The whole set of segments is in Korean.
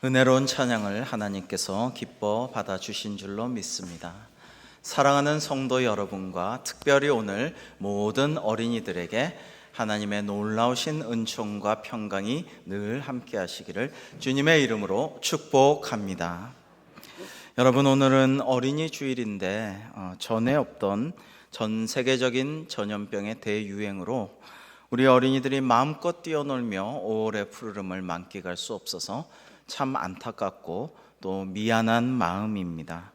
은혜로운 찬양을 하나님께서 기뻐 받아주신 줄로 믿습니다. 사랑하는 성도 여러분과 특별히 오늘 모든 어린이들에게 하나님의 놀라우신 은총과 평강이 늘 함께 하시기를 주님의 이름으로 축복합니다. 여러분, 오늘은 어린이 주일인데 전에 없던 전 세계적인 전염병의 대유행으로 우리 어린이들이 마음껏 뛰어놀며 5월의 푸르름을 만끽할 수 없어서 참 안타깝고 또 미안한 마음입니다.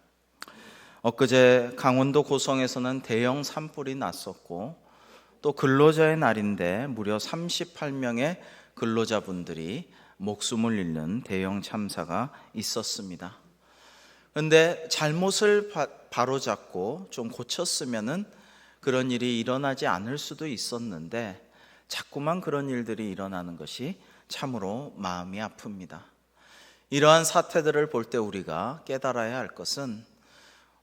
엊그제 강원도 고성에서는 대형 산불이 났었고 또 근로자의 날인데 무려 38명의 근로자분들이 목숨을 잃는 대형 참사가 있었습니다. 그런데 잘못을 바로잡고 좀 고쳤으면은 그런 일이 일어나지 않을 수도 있었는데 자꾸만 그런 일들이 일어나는 것이 참으로 마음이 아픕니다. 이러한 사태들을 볼 때 우리가 깨달아야 할 것은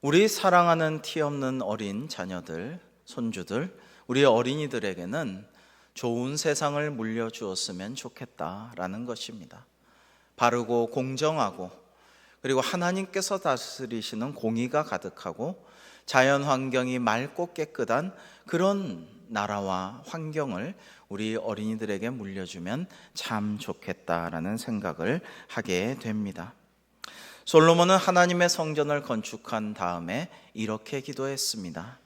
우리 사랑하는 티 없는 어린 자녀들, 손주들, 우리 어린이들에게는 좋은 세상을 물려주었으면 좋겠다라는 것입니다. 바르고 공정하고 그리고 하나님께서 다스리시는 공의가 가득하고 자연 환경이 맑고 깨끗한 그런 나라와 환경을 우리 어린이들에게 물려주면 참 좋겠다라는 생각을 하게 됩니다. 솔로몬은 하나님의 성전을 건축한 다음에 이렇게 기도했습니다.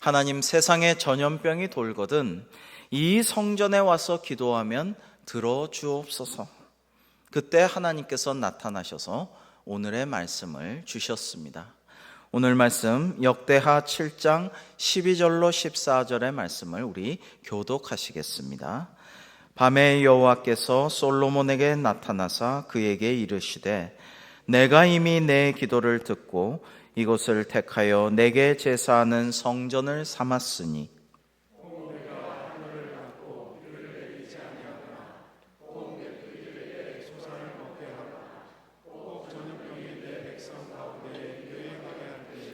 하나님, 세상에 전염병이 돌거든 이 성전에 와서 기도하면 들어주옵소서. 그때 하나님께서 나타나셔서 오늘의 말씀을 주셨습니다. 오늘 말씀 역대하 7장 12절로 14절의 말씀을 우리 교독하시겠습니다. 밤에 여호와께서 솔로몬에게 나타나사 그에게 이르시되 내가 이미 내 기도를 듣고 이곳을 택하여 내게 제사하는 성전을 삼았으니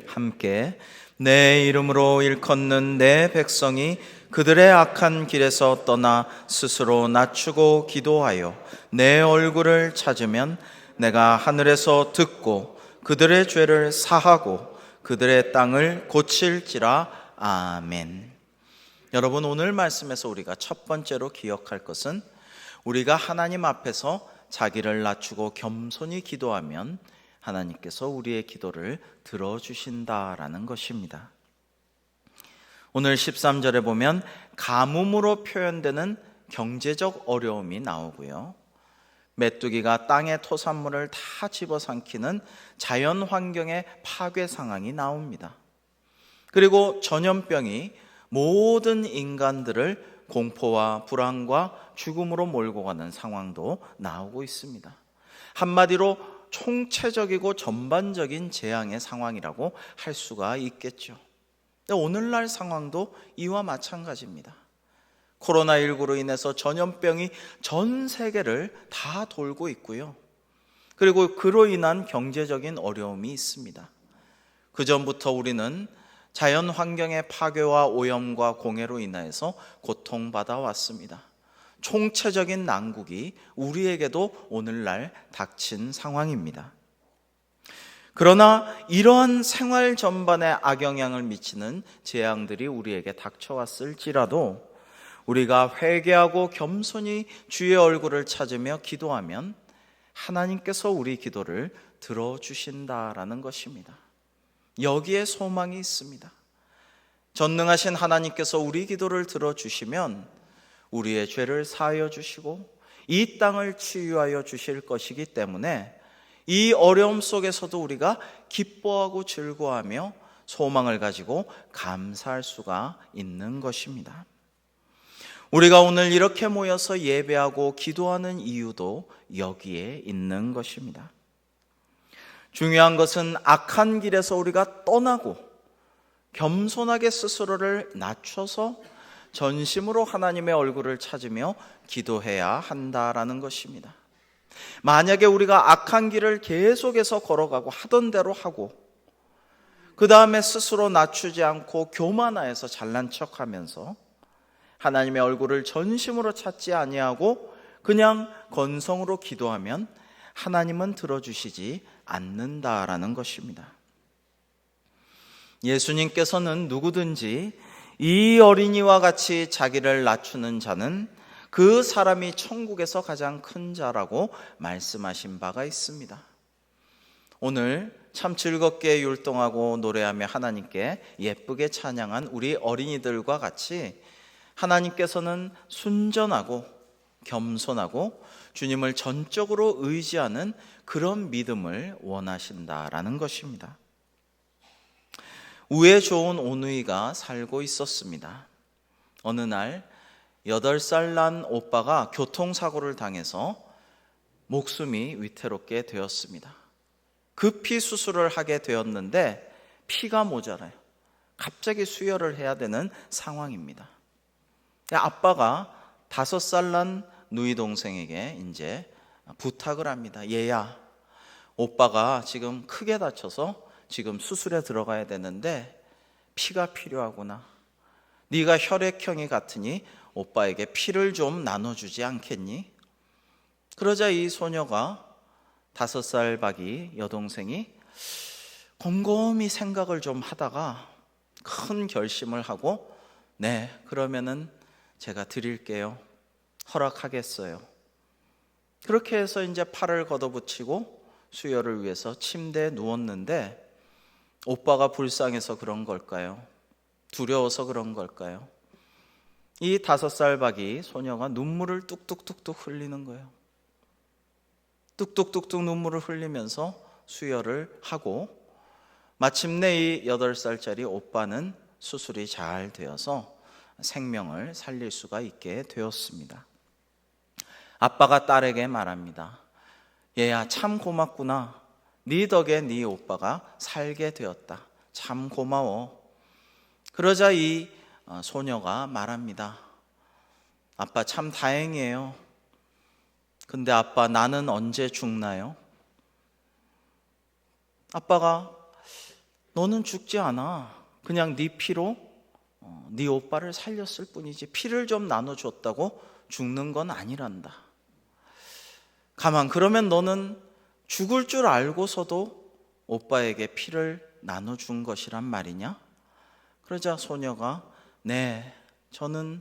함께 내 이름으로 일컫는 내 백성이 그들의 악한 길에서 떠나 스스로 낮추고 기도하여 내 얼굴을 찾으면 내가 하늘에서 듣고 그들의 죄를 사하고 그들의 땅을 고칠지라. 아멘. 여러분, 오늘 말씀에서 우리가 첫 번째로 기억할 것은 우리가 하나님 앞에서 자기를 낮추고 겸손히 기도하면 하나님께서 우리의 기도를 들어주신다라는 것입니다. 오늘 13절에 보면 가뭄으로 표현되는 경제적 어려움이 나오고요, 메뚜기가 땅의 토산물을 다 집어삼키는 자연 환경의 파괴 상황이 나옵니다. 그리고 전염병이 모든 인간들을 공포와 불안과 죽음으로 몰고 가는 상황도 나오고 있습니다. 한마디로 총체적이고 전반적인 재앙의 상황이라고 할 수가 있겠죠. 오늘날 상황도 이와 마찬가지입니다. 코로나19로 인해서 전염병이 전 세계를 다 돌고 있고요, 그리고 그로 인한 경제적인 어려움이 있습니다. 그전부터 우리는 자연 환경의 파괴와 오염과 공해로 인해서 고통받아 왔습니다. 총체적인 난국이 우리에게도 오늘날 닥친 상황입니다. 그러나 이러한 생활 전반에 악영향을 미치는 재앙들이 우리에게 닥쳐왔을지라도 우리가 회개하고 겸손히 주의 얼굴을 찾으며 기도하면 하나님께서 우리 기도를 들어주신다라는 것입니다. 여기에 소망이 있습니다. 전능하신 하나님께서 우리 기도를 들어주시면 우리의 죄를 사하여 주시고 이 땅을 치유하여 주실 것이기 때문에 이 어려움 속에서도 우리가 기뻐하고 즐거워하며 소망을 가지고 감사할 수가 있는 것입니다. 우리가 오늘 이렇게 모여서 예배하고 기도하는 이유도 여기에 있는 것입니다. 중요한 것은 악한 길에서 우리가 떠나고 겸손하게 스스로를 낮춰서 전심으로 하나님의 얼굴을 찾으며 기도해야 한다라는 것입니다. 만약에 우리가 악한 길을 계속해서 걸어가고 하던 대로 하고 그 다음에 스스로 낮추지 않고 교만하여서 잘난 척하면서 하나님의 얼굴을 전심으로 찾지 아니하고 그냥 건성으로 기도하면 하나님은 들어주시지 않는다라는 것입니다. 예수님께서는 누구든지 이 어린이와 같이 자기를 낮추는 자는 그 사람이 천국에서 가장 큰 자라고 말씀하신 바가 있습니다. 오늘 참 즐겁게 율동하고 노래하며 하나님께 예쁘게 찬양한 우리 어린이들과 같이 하나님께서는 순전하고 겸손하고 주님을 전적으로 의지하는 그런 믿음을 원하신다라는 것입니다. 우애 좋은 오누이가 살고 있었습니다. 어느 날 8살 난 오빠가 교통사고를 당해서 목숨이 위태롭게 되었습니다. 급히 수술을 하게 되었는데 피가 모자라요. 갑자기 수혈을 해야 되는 상황입니다. 아빠가 5살 난 누이 동생에게 이제 부탁을 합니다. 얘야, 오빠가 지금 크게 다쳐서 지금 수술에 들어가야 되는데 피가 필요하구나. 네가 혈액형이 같으니 오빠에게 피를 좀 나눠주지 않겠니? 그러자 이 소녀가 5살 박이 여동생이 곰곰이 생각을 좀 하다가 큰 결심을 하고 네, 그러면은 제가 드릴게요. 허락하겠어요. 그렇게 해서 이제 팔을 걷어붙이고 수혈을 위해서 침대에 누웠는데 오빠가 불쌍해서 그런 걸까요? 두려워서 그런 걸까요? 이 5살 박이 소녀가 눈물을 뚝뚝뚝뚝 흘리는 거예요. 뚝뚝뚝뚝 눈물을 흘리면서 수혈을 하고 마침내 이 8살짜리 오빠는 수술이 잘 되어서 생명을 살릴 수가 있게 되었습니다. 아빠가 딸에게 말합니다. 얘야, 참 고맙구나. 네 덕에 네 오빠가 살게 되었다. 참 고마워. 그러자 이 소녀가 말합니다. 아빠 참 다행이에요. 근데 아빠 나는 언제 죽나요? 아빠가 너는 죽지 않아. 그냥 네 피로 네 오빠를 살렸을 뿐이지 피를 좀 나눠줬다고 죽는 건 아니란다. 가만, 그러면 너는 죽을 줄 알고서도 오빠에게 피를 나눠준 것이란 말이냐? 그러자 소녀가 네, 저는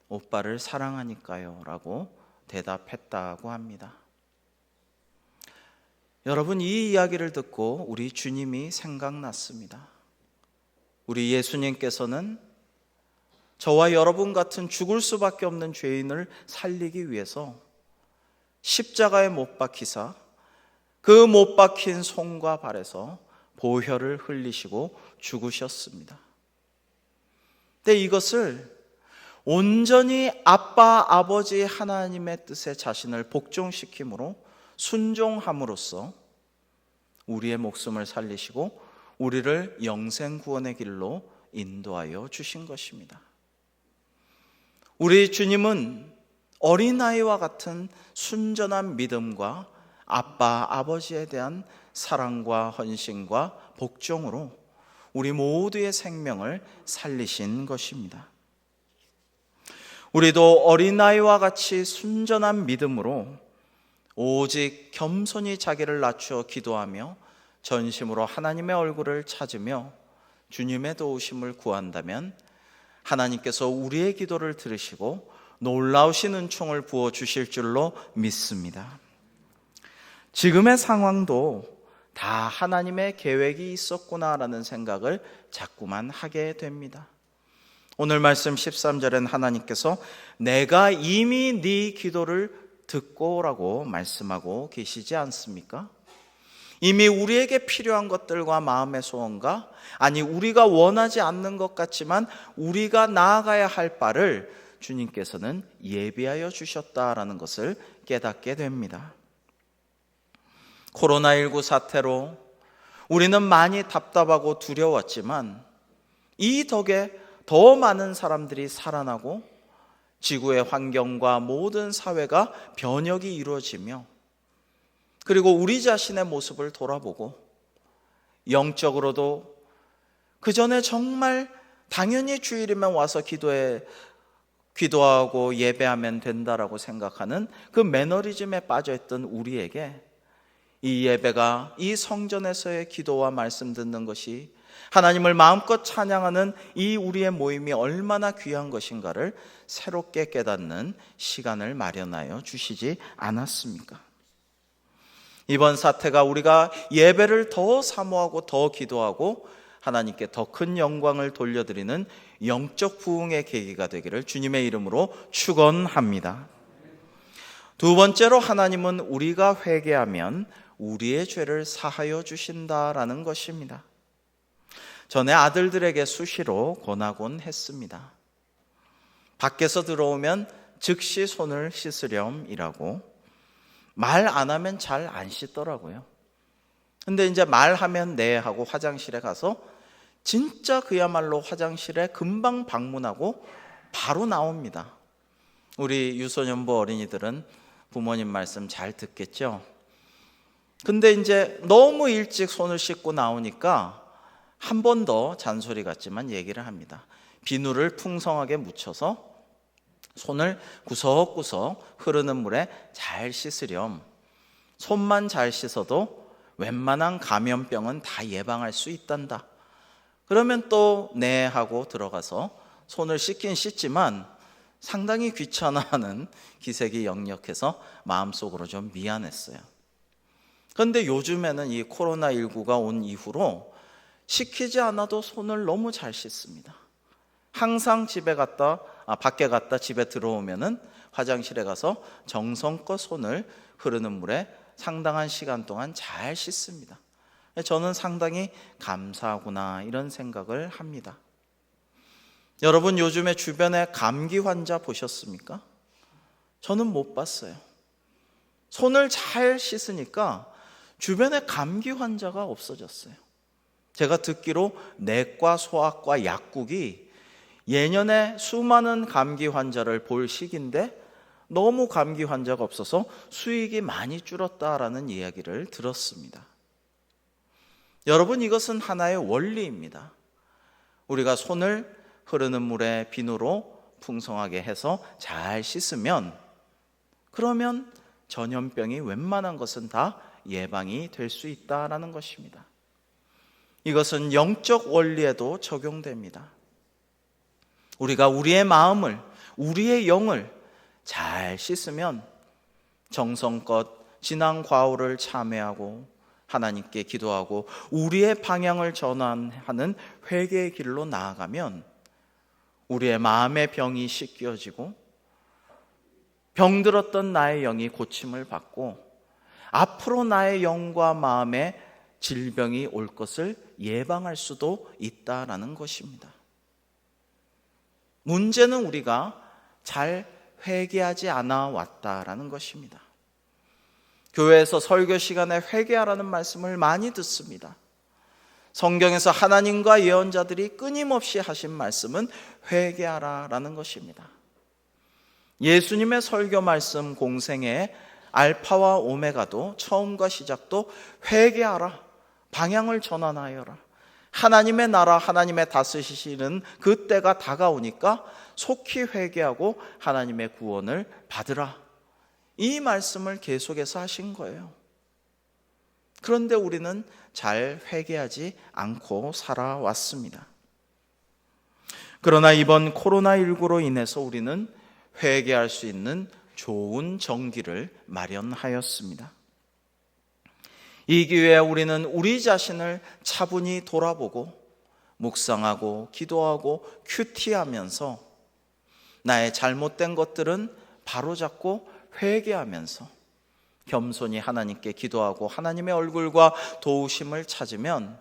오빠를 사랑하니까요 라고 대답했다고 합니다. 여러분, 이 이야기를 듣고 우리 주님이 생각났습니다. 우리 예수님께서는 저와 여러분 같은 죽을 수밖에 없는 죄인을 살리기 위해서 십자가에 못 박히사 그 못 박힌 손과 발에서 보혈을 흘리시고 죽으셨습니다. 근데 이것을 온전히 아빠, 아버지 하나님의 뜻에 자신을 복종시킴으로 순종함으로써 우리의 목숨을 살리시고 우리를 영생 구원의 길로 인도하여 주신 것입니다. 우리 주님은 어린아이와 같은 순전한 믿음과 아빠, 아버지에 대한 사랑과 헌신과 복종으로 우리 모두의 생명을 살리신 것입니다. 우리도 어린아이와 같이 순전한 믿음으로 오직 겸손히 자기를 낮추어 기도하며 전심으로 하나님의 얼굴을 찾으며 주님의 도우심을 구한다면 하나님께서 우리의 기도를 들으시고 놀라우신 은총을 부어주실 줄로 믿습니다. 지금의 상황도 다 하나님의 계획이 있었구나라는 생각을 자꾸만 하게 됩니다. 오늘 말씀 13절엔 하나님께서 내가 이미 네 기도를 듣고 라고 말씀하고 계시지 않습니까? 이미 우리에게 필요한 것들과 마음의 소원과 아니 우리가 원하지 않는 것 같지만 우리가 나아가야 할 바를 주님께서는 예비하여 주셨다라는 것을 깨닫게 됩니다. 코로나19 사태로 우리는 많이 답답하고 두려웠지만 이 덕에 더 많은 사람들이 살아나고 지구의 환경과 모든 사회가 변혁이 이루어지며 그리고 우리 자신의 모습을 돌아보고 영적으로도 그 전에 정말 당연히 주일이면 와서 기도하고 예배하면 된다라고 생각하는 그 매너리즘에 빠져있던 우리에게 이 예배가, 이 성전에서의 기도와 말씀 듣는 것이, 하나님을 마음껏 찬양하는 이 우리의 모임이 얼마나 귀한 것인가를 새롭게 깨닫는 시간을 마련하여 주시지 않았습니까? 이번 사태가 우리가 예배를 더 사모하고 더 기도하고 하나님께 더 큰 영광을 돌려드리는 영적 부흥의 계기가 되기를 주님의 이름으로 축원합니다. 두 번째로, 하나님은 우리가 회개하면 우리의 죄를 사하여 주신다라는 것입니다. 전에 아들들에게 수시로 권하곤 했습니다. 밖에서 들어오면 즉시 손을 씻으렴이라고. 말 안 하면 잘 안 씻더라고요. 근데 이제 말하면 네 하고 화장실에 가서 진짜 그야말로 화장실에 금방 방문하고 바로 나옵니다. 우리 유소년부 어린이들은 부모님 말씀 잘 듣겠죠? 근데 이제 너무 일찍 손을 씻고 나오니까 한 번 더 잔소리 같지만 얘기를 합니다. 비누를 풍성하게 묻혀서 손을 구석구석 흐르는 물에 잘 씻으렴. 손만 잘 씻어도 웬만한 감염병은 다 예방할 수 있단다. 그러면 또 네 하고 들어가서 손을 씻긴 씻지만 상당히 귀찮아하는 기색이 역력해서 마음속으로 좀 미안했어요. 그런데 요즘에는 이 코로나19가 온 이후로 시키지 않아도 손을 너무 잘 씻습니다. 항상 밖에 갔다 집에 들어오면은 화장실에 가서 정성껏 손을 흐르는 물에 상당한 시간 동안 잘 씻습니다. 저는 상당히 감사하구나 이런 생각을 합니다. 여러분, 요즘에 주변에 감기 환자 보셨습니까? 저는 못 봤어요. 손을 잘 씻으니까 주변에 감기 환자가 없어졌어요. 제가 듣기로 내과, 소아과, 약국이 예년에 수많은 감기 환자를 볼 시기인데 너무 감기 환자가 없어서 수익이 많이 줄었다라는 이야기를 들었습니다. 여러분, 이것은 하나의 원리입니다. 우리가 손을 흐르는 물에 비누로 풍성하게 해서 잘 씻으면, 그러면 전염병이 웬만한 것은 다 예방이 될 수 있다라는 것입니다. 이것은 영적 원리에도 적용됩니다. 우리가 우리의 마음을, 우리의 영을 잘 씻으면 정성껏 지난 과오를 참회하고 하나님께 기도하고 우리의 방향을 전환하는 회개의 길로 나아가면 우리의 마음의 병이 씻겨지고 병들었던 나의 영이 고침을 받고 앞으로 나의 영과 마음에 질병이 올 것을 예방할 수도 있다라는 것입니다. 문제는 우리가 잘 회개하지 않아 왔다라는 것입니다. 교회에서 설교 시간에 회개하라는 말씀을 많이 듣습니다. 성경에서 하나님과 예언자들이 끊임없이 하신 말씀은 회개하라라는 것입니다. 예수님의 설교 말씀 공생의 알파와 오메가도, 처음과 시작도 회개하라, 방향을 전환하여라, 하나님의 나라, 하나님의 다스리시는 그 때가 다가오니까 속히 회개하고 하나님의 구원을 받으라, 이 말씀을 계속해서 하신 거예요. 그런데 우리는 잘 회개하지 않고 살아왔습니다. 그러나 이번 코로나19로 인해서 우리는 회개할 수 있는 좋은 정기를 마련하였습니다. 이 기회에 우리는 우리 자신을 차분히 돌아보고 묵상하고 기도하고 큐티하면서 나의 잘못된 것들은 바로잡고 회개하면서 겸손히 하나님께 기도하고 하나님의 얼굴과 도우심을 찾으면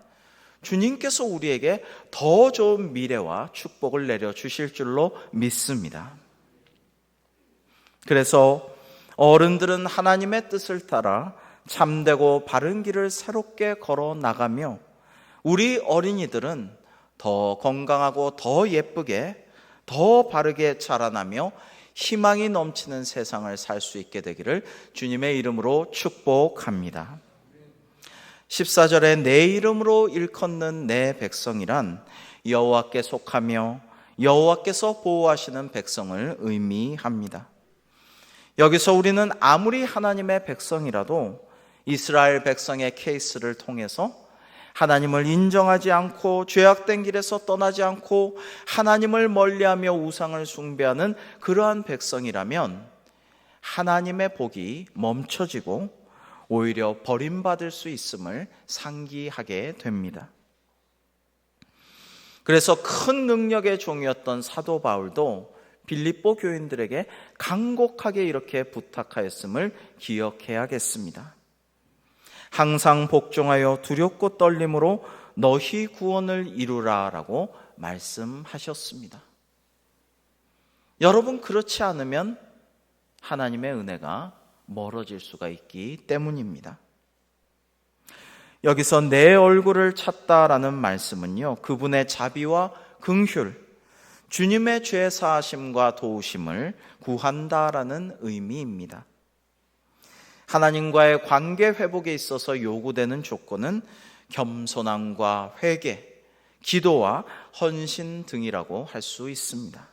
주님께서 우리에게 더 좋은 미래와 축복을 내려주실 줄로 믿습니다. 그래서 어른들은 하나님의 뜻을 따라 참되고 바른 길을 새롭게 걸어 나가며 우리 어린이들은 더 건강하고 더 예쁘게 더 바르게 자라나며 희망이 넘치는 세상을 살 수 있게 되기를 주님의 이름으로 축복합니다. 14절에 내 이름으로 일컫는 내 백성이란 여호와께 속하며 여호와께서 보호하시는 백성을 의미합니다. 여기서 우리는 아무리 하나님의 백성이라도 이스라엘 백성의 케이스를 통해서 하나님을 인정하지 않고 죄악된 길에서 떠나지 않고 하나님을 멀리하며 우상을 숭배하는 그러한 백성이라면 하나님의 복이 멈춰지고 오히려 버림받을 수 있음을 상기하게 됩니다. 그래서 큰 능력의 종이었던 사도 바울도 빌립보 교인들에게 간곡하게 이렇게 부탁하였음을 기억해야겠습니다. 항상 복종하여 두렵고 떨림으로 너희 구원을 이루라 라고 말씀하셨습니다. 여러분, 그렇지 않으면 하나님의 은혜가 멀어질 수가 있기 때문입니다. 여기서 내 얼굴을 찾다라는 말씀은요, 그분의 자비와 긍휼, 주님의 죄 사하심과 도우심을 구한다라는 의미입니다. 하나님과의 관계 회복에 있어서 요구되는 조건은 겸손함과 회개, 기도와 헌신 등이라고 할 수 있습니다.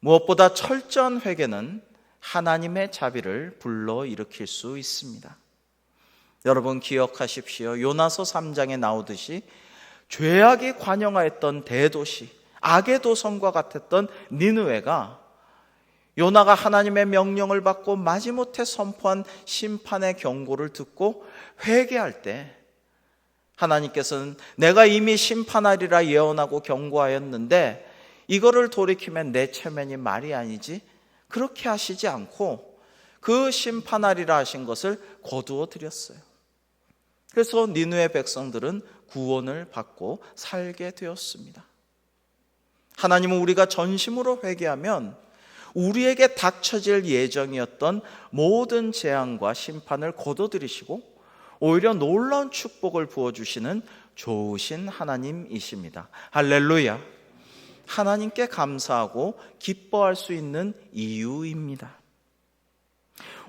무엇보다 철저한 회개는 하나님의 자비를 불러일으킬 수 있습니다. 여러분 기억하십시오. 요나서 3장에 나오듯이 죄악이 관영하였던 대도시, 악의 도성과 같았던 니느웨가 요나가 하나님의 명령을 받고 마지못해 선포한 심판의 경고를 듣고 회개할 때 하나님께서는 내가 이미 심판하리라 예언하고 경고하였는데 이거를 돌이키면 내 체면이 말이 아니지, 그렇게 하시지 않고 그 심판하리라 하신 것을 거두어 드렸어요. 그래서 니느웨 백성들은 구원을 받고 살게 되었습니다. 하나님은 우리가 전심으로 회개하면 우리에게 닥쳐질 예정이었던 모든 재앙과 심판을 거둬들이시고 오히려 놀라운 축복을 부어주시는 좋으신 하나님이십니다. 할렐루야. 하나님께 감사하고 기뻐할 수 있는 이유입니다.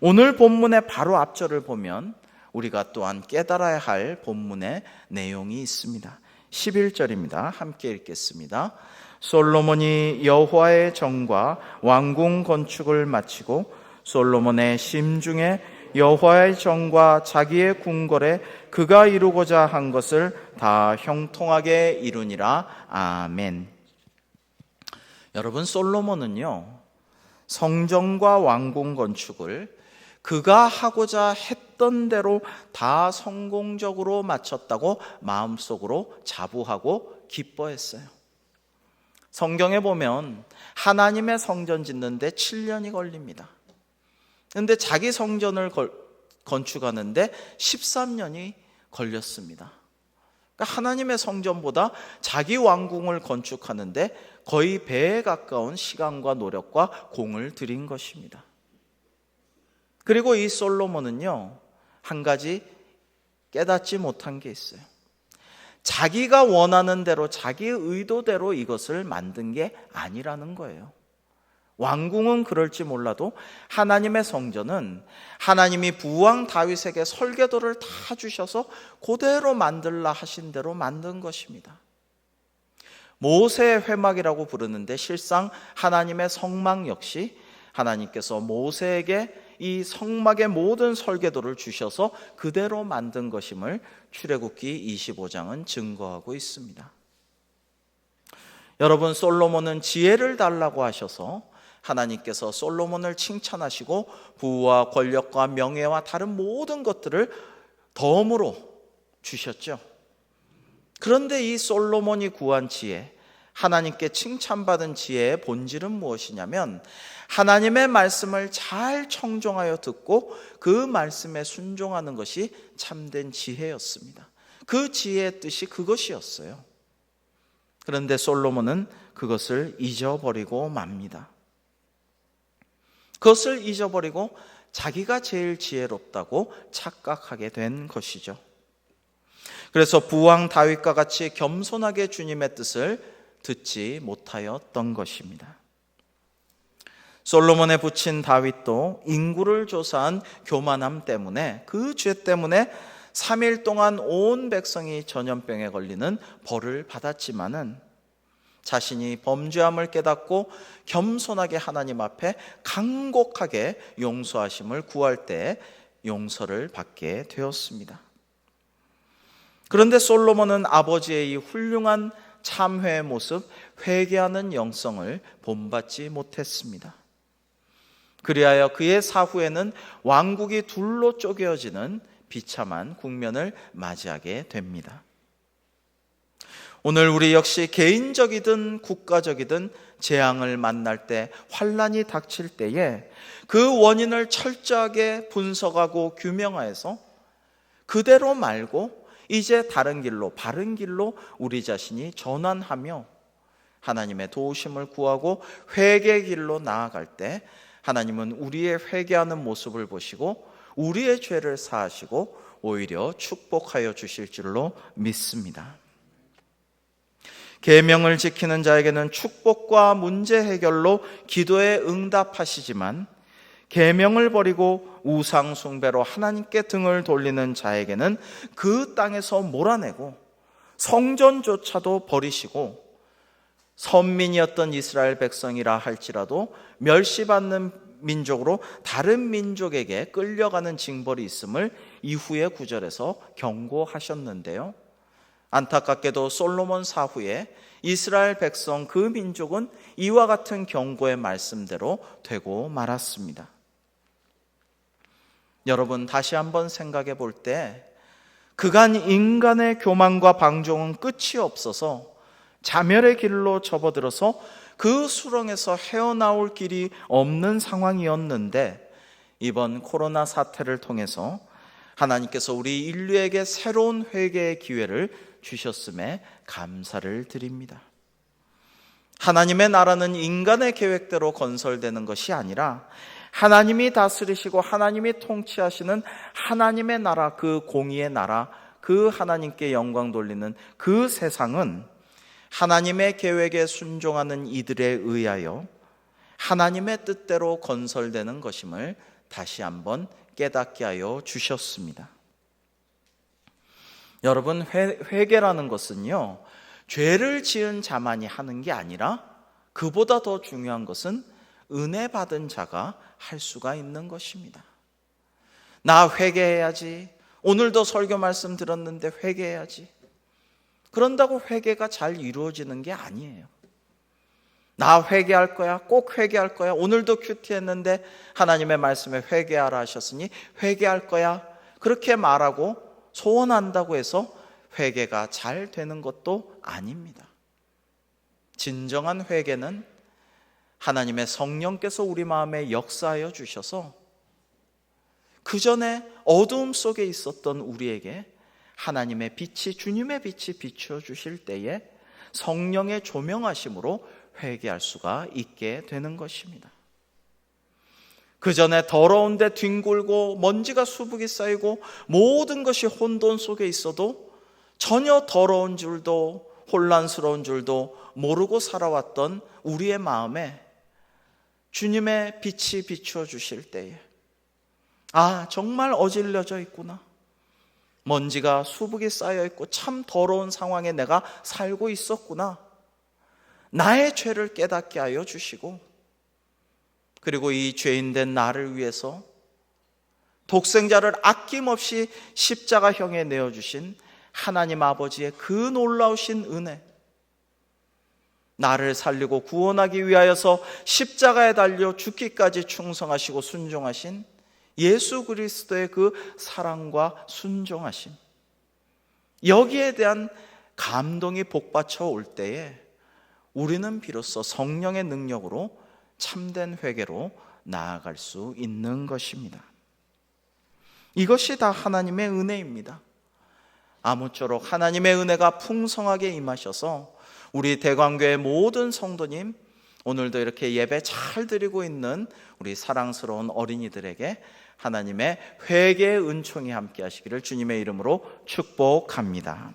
오늘 본문의 바로 앞절을 보면 우리가 또한 깨달아야 할 본문의 내용이 있습니다. 11절입니다. 함께 읽겠습니다. 솔로몬이 여호와의 정과 왕궁 건축을 마치고 솔로몬의 심중에 여호와의 정과 자기의 궁궐에 그가 이루고자 한 것을 다 형통하게 이루니라. 아멘. 여러분, 솔로몬은요, 성전과 왕궁 건축을 그가 하고자 했던 대로 다 성공적으로 마쳤다고 마음속으로 자부하고 기뻐했어요. 성경에 보면 하나님의 성전 짓는데 7년이 걸립니다. 그런데 자기 성전을 건축하는데 13년이 걸렸습니다. 그러니까 하나님의 성전보다 자기 왕궁을 건축하는데 거의 배에 가까운 시간과 노력과 공을 들인 것입니다. 그리고 이 솔로몬은요, 한 가지 깨닫지 못한 게 있어요. 자기가 원하는 대로 자기의 의도대로 이것을 만든 게 아니라는 거예요. 왕궁은 그럴지 몰라도 하나님의 성전은 하나님이 부왕 다윗에게 설계도를 다 주셔서 그대로 만들라 하신 대로 만든 것입니다. 모세의 회막이라고 부르는데 실상 하나님의 성막 역시 하나님께서 모세에게 이 성막의 모든 설계도를 주셔서 그대로 만든 것임을 출애굽기 25장은 증거하고 있습니다. 여러분, 솔로몬은 지혜를 달라고 하셔서 하나님께서 솔로몬을 칭찬하시고 부와 권력과 명예와 다른 모든 것들을 덤으로 주셨죠. 그런데 이 솔로몬이 구한 지혜, 하나님께 칭찬받은 지혜의 본질은 무엇이냐면 하나님의 말씀을 잘 청종하여 듣고 그 말씀에 순종하는 것이 참된 지혜였습니다. 그 지혜의 뜻이 그것이었어요. 그런데 솔로몬은 그것을 잊어버리고 맙니다. 그것을 잊어버리고 자기가 제일 지혜롭다고 착각하게 된 것이죠. 그래서 부왕 다윗과 같이 겸손하게 주님의 뜻을 듣지 못하였던 것입니다. 솔로몬의 부친 다윗도 인구를 조사한 교만함 때문에, 그 죄 때문에 3일 동안 온 백성이 전염병에 걸리는 벌을 받았지만은 자신이 범죄함을 깨닫고 겸손하게 하나님 앞에 간곡하게 용서하심을 구할 때 용서를 받게 되었습니다. 그런데 솔로몬은 아버지의 이 훌륭한 참회의 모습, 회개하는 영성을 본받지 못했습니다. 그리하여 그의 사후에는 왕국이 둘로 쪼개어지는 비참한 국면을 맞이하게 됩니다. 오늘 우리 역시 개인적이든 국가적이든 재앙을 만날 때, 환난이 닥칠 때에 그 원인을 철저하게 분석하고 규명하여서 그대로 말고 이제 다른 길로, 바른 길로 우리 자신이 전환하며 하나님의 도우심을 구하고 회개의 길로 나아갈 때 하나님은 우리의 회개하는 모습을 보시고 우리의 죄를 사하시고 오히려 축복하여 주실 줄로 믿습니다. 계명을 지키는 자에게는 축복과 문제 해결로 기도에 응답하시지만 계명을 버리고 우상 숭배로 하나님께 등을 돌리는 자에게는 그 땅에서 몰아내고 성전조차도 버리시고 선민이었던 이스라엘 백성이라 할지라도 멸시받는 민족으로 다른 민족에게 끌려가는 징벌이 있음을 이후의 구절에서 경고하셨는데요. 안타깝게도 솔로몬 사후에 이스라엘 백성 그 민족은 이와 같은 경고의 말씀대로 되고 말았습니다. 여러분, 다시 한번 생각해 볼 때 그간 인간의 교만과 방종은 끝이 없어서 자멸의 길로 접어들어서 그 수렁에서 헤어나올 길이 없는 상황이었는데 이번 코로나 사태를 통해서 하나님께서 우리 인류에게 새로운 회개의 기회를 주셨음에 감사를 드립니다. 하나님의 나라는 인간의 계획대로 건설되는 것이 아니라 하나님이 다스리시고 하나님이 통치하시는 하나님의 나라, 그 공의의 나라, 그 하나님께 영광 돌리는 그 세상은 하나님의 계획에 순종하는 이들에 의하여 하나님의 뜻대로 건설되는 것임을 다시 한번 깨닫게 하여 주셨습니다. 여러분, 회개라는 것은요, 죄를 지은 자만이 하는 게 아니라 그보다 더 중요한 것은 은혜 받은 자가 할 수가 있는 것입니다. 나 회개해야지. 오늘도 설교 말씀 들었는데 회개해야지. 그런다고 회개가 잘 이루어지는 게 아니에요. 나 회개할 거야. 꼭 회개할 거야. 오늘도 큐티했는데 하나님의 말씀에 회개하라 하셨으니 회개할 거야. 그렇게 말하고 소원한다고 해서 회개가 잘 되는 것도 아닙니다. 진정한 회개는 하나님의 성령께서 우리 마음에 역사하여 주셔서 그 전에 어두움 속에 있었던 우리에게 하나님의 빛이, 주님의 빛이 비추어 주실 때에 성령의 조명하심으로 회개할 수가 있게 되는 것입니다. 그 전에 더러운 데 뒹굴고 먼지가 수북이 쌓이고 모든 것이 혼돈 속에 있어도 전혀 더러운 줄도 혼란스러운 줄도 모르고 살아왔던 우리의 마음에 주님의 빛이 비추어 주실 때에 아, 정말 어질러져 있구나. 먼지가 수북이 쌓여 있고 참 더러운 상황에 내가 살고 있었구나. 나의 죄를 깨닫게 하여 주시고 그리고 이 죄인된 나를 위해서 독생자를 아낌없이 십자가형에 내어주신 하나님 아버지의 그 놀라우신 은혜, 나를 살리고 구원하기 위하여서 십자가에 달려 죽기까지 충성하시고 순종하신 예수 그리스도의 그 사랑과 순종하심, 여기에 대한 감동이 복받쳐 올 때에 우리는 비로소 성령의 능력으로 참된 회개로 나아갈 수 있는 것입니다. 이것이 다 하나님의 은혜입니다. 아무쪼록 하나님의 은혜가 풍성하게 임하셔서 우리 대광교회 모든 성도님, 오늘도 이렇게 예배 잘 드리고 있는 우리 사랑스러운 어린이들에게 하나님의 회개의 은총이 함께 하시기를 주님의 이름으로 축복합니다.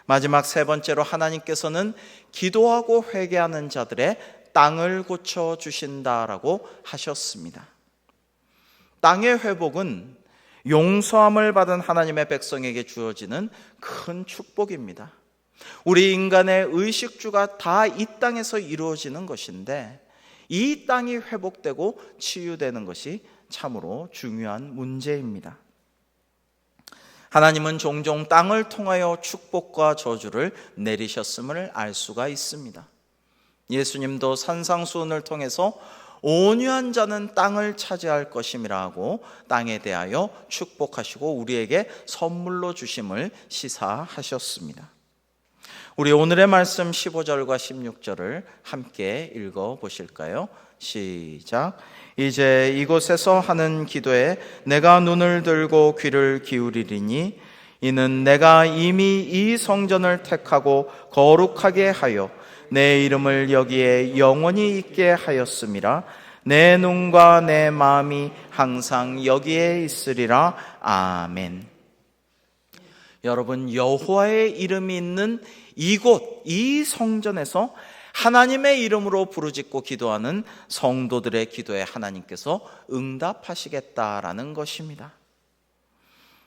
마지막 세 번째로 하나님께서는 기도하고 회개하는 자들의 땅을 고쳐주신다라고 하셨습니다. 땅의 회복은 용서함을 받은 하나님의 백성에게 주어지는 큰 축복입니다. 우리 인간의 의식주가 다 이 땅에서 이루어지는 것인데 이 땅이 회복되고 치유되는 것이 참으로 중요한 문제입니다. 하나님은 종종 땅을 통하여 축복과 저주를 내리셨음을 알 수가 있습니다. 예수님도 산상수훈을 통해서 온유한 자는 땅을 차지할 것임이라 하고 땅에 대하여 축복하시고 우리에게 선물로 주심을 시사하셨습니다. 우리 오늘의 말씀 15절과 16절을 함께 읽어 보실까요? 시작. 이제 이곳에서 하는 기도에 내가 눈을 들고 귀를 기울이리니 이는 내가 이미 이 성전을 택하고 거룩하게 하여 내 이름을 여기에 영원히 있게 하였음이라. 내 눈과 내 마음이 항상 여기에 있으리라. 아멘. 여러분, 여호와의 이름이 있는 이곳, 이 성전에서 하나님의 이름으로 부르짖고 기도하는 성도들의 기도에 하나님께서 응답하시겠다라는 것입니다.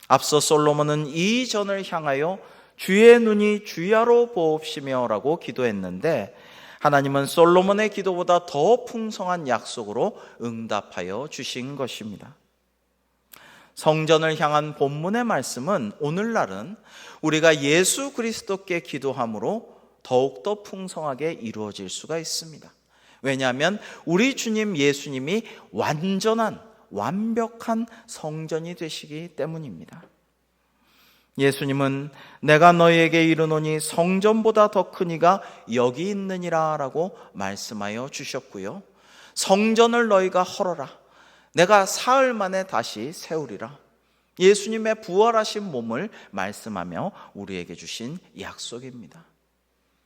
앞서 솔로몬은 이 전을 향하여 주의 눈이 주야로 보옵시며 라고 기도했는데 하나님은 솔로몬의 기도보다 더 풍성한 약속으로 응답하여 주신 것입니다. 성전을 향한 본문의 말씀은 오늘날은 우리가 예수 그리스도께 기도함으로 더욱더 풍성하게 이루어질 수가 있습니다. 왜냐하면 우리 주님 예수님이 완전한 완벽한 성전이 되시기 때문입니다. 예수님은 내가 너희에게 이르노니 성전보다 더 큰 이가 여기 있느니라 라고 말씀하여 주셨고요. 성전을 너희가 헐어라. 내가 사흘 만에 다시 세우리라. 예수님의 부활하신 몸을 말씀하며 우리에게 주신 약속입니다.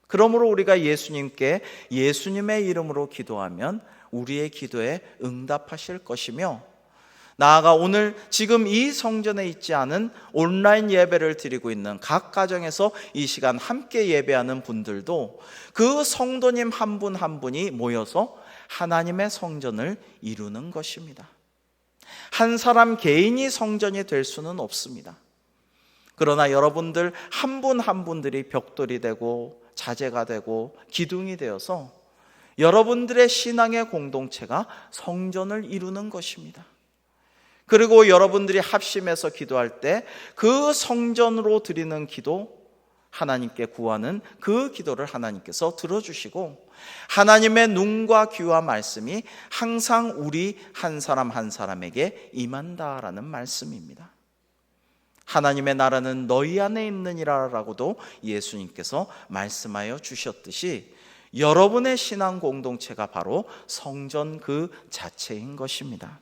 그러므로 우리가 예수님께 예수님의 이름으로 기도하면 우리의 기도에 응답하실 것이며 나아가 오늘 지금 이 성전에 있지 않은 온라인 예배를 드리고 있는 각 가정에서 이 시간 함께 예배하는 분들도 그 성도님 한 분 한 분이 모여서 하나님의 성전을 이루는 것입니다. 한 사람 개인이 성전이 될 수는 없습니다. 그러나 여러분들 한 분 한 분들이 벽돌이 되고 자재가 되고 기둥이 되어서 여러분들의 신앙의 공동체가 성전을 이루는 것입니다. 그리고 여러분들이 합심해서 기도할 때 그 성전으로 드리는 기도, 하나님께 구하는 그 기도를 하나님께서 들어주시고 하나님의 눈과 귀와 말씀이 항상 우리 한 사람 한 사람에게 임한다라는 말씀입니다. 하나님의 나라는 너희 안에 있느니라 라고도 예수님께서 말씀하여 주셨듯이 여러분의 신앙 공동체가 바로 성전 그 자체인 것입니다.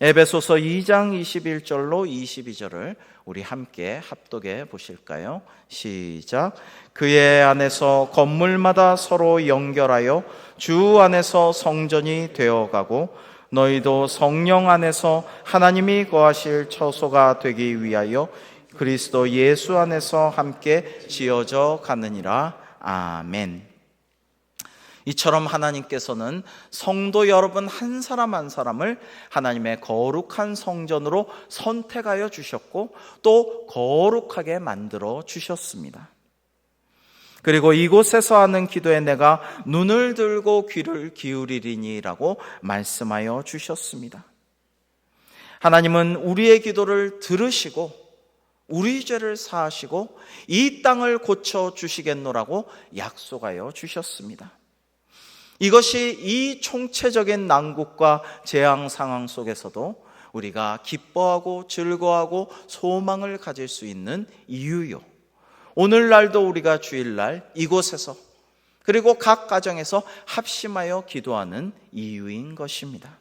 에베소서 2장 21절로 22절을 우리 함께 합독해 보실까요? 시작. 그의 안에서 건물마다 서로 연결하여 주 안에서 성전이 되어가고 너희도 성령 안에서 하나님이 거하실 처소가 되기 위하여 그리스도 예수 안에서 함께 지어져 가느니라. 아멘. 이처럼 하나님께서는 성도 여러분 한 사람 한 사람을 하나님의 거룩한 성전으로 선택하여 주셨고 또 거룩하게 만들어 주셨습니다. 그리고 이곳에서 하는 기도에 내가 눈을 들고 귀를 기울이리니 라고 말씀하여 주셨습니다. 하나님은 우리의 기도를 들으시고 우리 죄를 사하시고 이 땅을 고쳐 주시겠노라고 약속하여 주셨습니다. 이것이 이 총체적인 난국과 재앙 상황 속에서도 우리가 기뻐하고 즐거워하고 소망을 가질 수 있는 이유요. 오늘날도 우리가 주일날 이곳에서 그리고 각 가정에서 합심하여 기도하는 이유인 것입니다.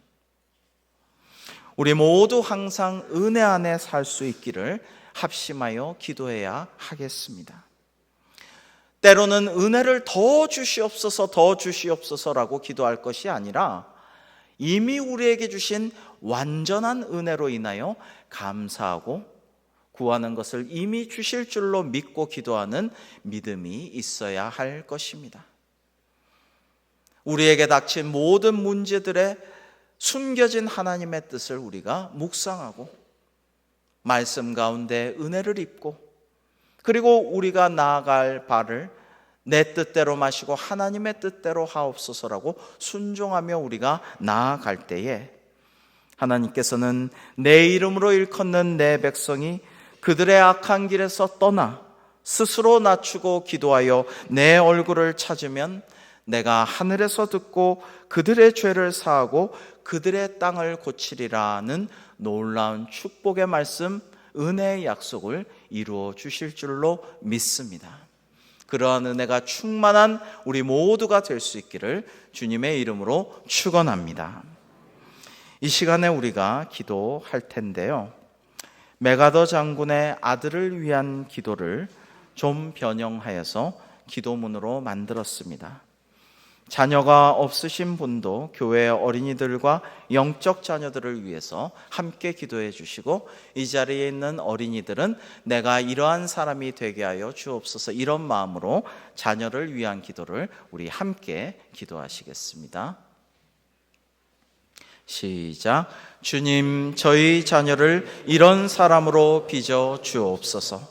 우리 모두 항상 은혜 안에 살 수 있기를 합심하여 기도해야 하겠습니다. 때로는 은혜를 더 주시옵소서 더 주시옵소서라고 기도할 것이 아니라 이미 우리에게 주신 완전한 은혜로 인하여 감사하고 구하는 것을 이미 주실 줄로 믿고 기도하는 믿음이 있어야 할 것입니다. 우리에게 닥친 모든 문제들의 숨겨진 하나님의 뜻을 우리가 묵상하고 말씀 가운데 은혜를 입고 그리고 우리가 나아갈 바를 내 뜻대로 마시고 하나님의 뜻대로 하옵소서라고 순종하며 우리가 나아갈 때에 하나님께서는 내 이름으로 일컫는 내 백성이 그들의 악한 길에서 떠나 스스로 낮추고 기도하여 내 얼굴을 찾으면 내가 하늘에서 듣고 그들의 죄를 사하고 그들의 땅을 고치리라는 놀라운 축복의 말씀, 은혜의 약속을 이루어 주실 줄로 믿습니다. 그러한 은혜가 충만한 우리 모두가 될 수 있기를 주님의 이름으로 축원합니다. 이 시간에 우리가 기도할 텐데요, 메가더 장군의 아들을 위한 기도를 좀 변형하여서 기도문으로 만들었습니다. 자녀가 없으신 분도 교회 어린이들과 영적 자녀들을 위해서 함께 기도해 주시고, 이 자리에 있는 어린이들은 내가 이러한 사람이 되게 하여 주옵소서, 이런 마음으로 자녀를 위한 기도를 우리 함께 기도하시겠습니다. 시작. 주님, 저희 자녀를 이런 사람으로 빚어 주옵소서.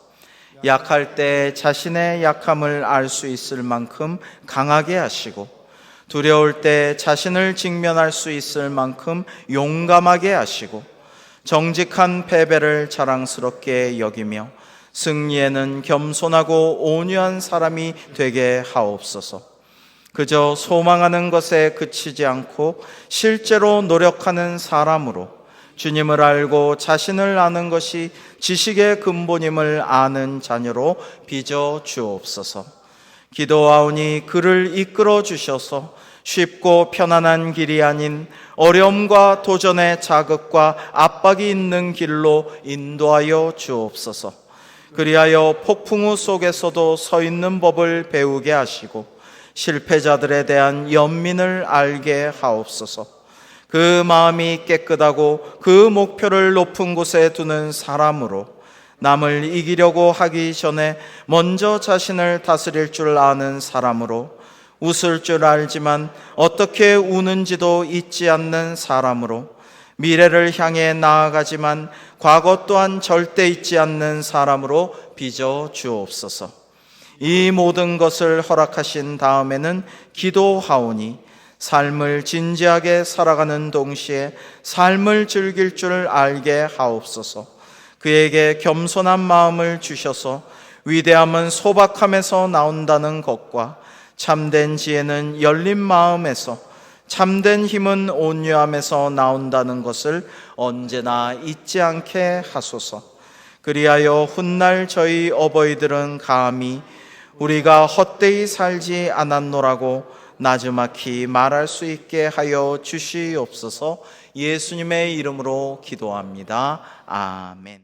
약할 때 자신의 약함을 알 수 있을 만큼 강하게 하시고, 두려울 때 자신을 직면할 수 있을 만큼 용감하게 하시고, 정직한 패배를 자랑스럽게 여기며 승리에는 겸손하고 온유한 사람이 되게 하옵소서. 그저 소망하는 것에 그치지 않고 실제로 노력하는 사람으로, 주님을 알고 자신을 아는 것이 지식의 근본임을 아는 자녀로 빚어 주옵소서. 기도하오니 그를 이끌어 주셔서 쉽고 편안한 길이 아닌 어려움과 도전의 자극과 압박이 있는 길로 인도하여 주옵소서. 그리하여 폭풍우 속에서도 서 있는 법을 배우게 하시고 실패자들에 대한 연민을 알게 하옵소서. 그 마음이 깨끗하고 그 목표를 높은 곳에 두는 사람으로, 남을 이기려고 하기 전에 먼저 자신을 다스릴 줄 아는 사람으로, 웃을 줄 알지만 어떻게 우는지도 잊지 않는 사람으로, 미래를 향해 나아가지만 과거 또한 절대 잊지 않는 사람으로 빚어 주옵소서. 이 모든 것을 허락하신 다음에는 기도하오니 삶을 진지하게 살아가는 동시에 삶을 즐길 줄 알게 하옵소서. 그에게 겸손한 마음을 주셔서 위대함은 소박함에서 나온다는 것과 참된 지혜는 열린 마음에서, 참된 힘은 온유함에서 나온다는 것을 언제나 잊지 않게 하소서. 그리하여 훗날 저희 어버이들은 감히 우리가 헛되이 살지 않았노라고 나지막히 말할 수 있게 하여 주시옵소서. 예수님의 이름으로 기도합니다. 아멘.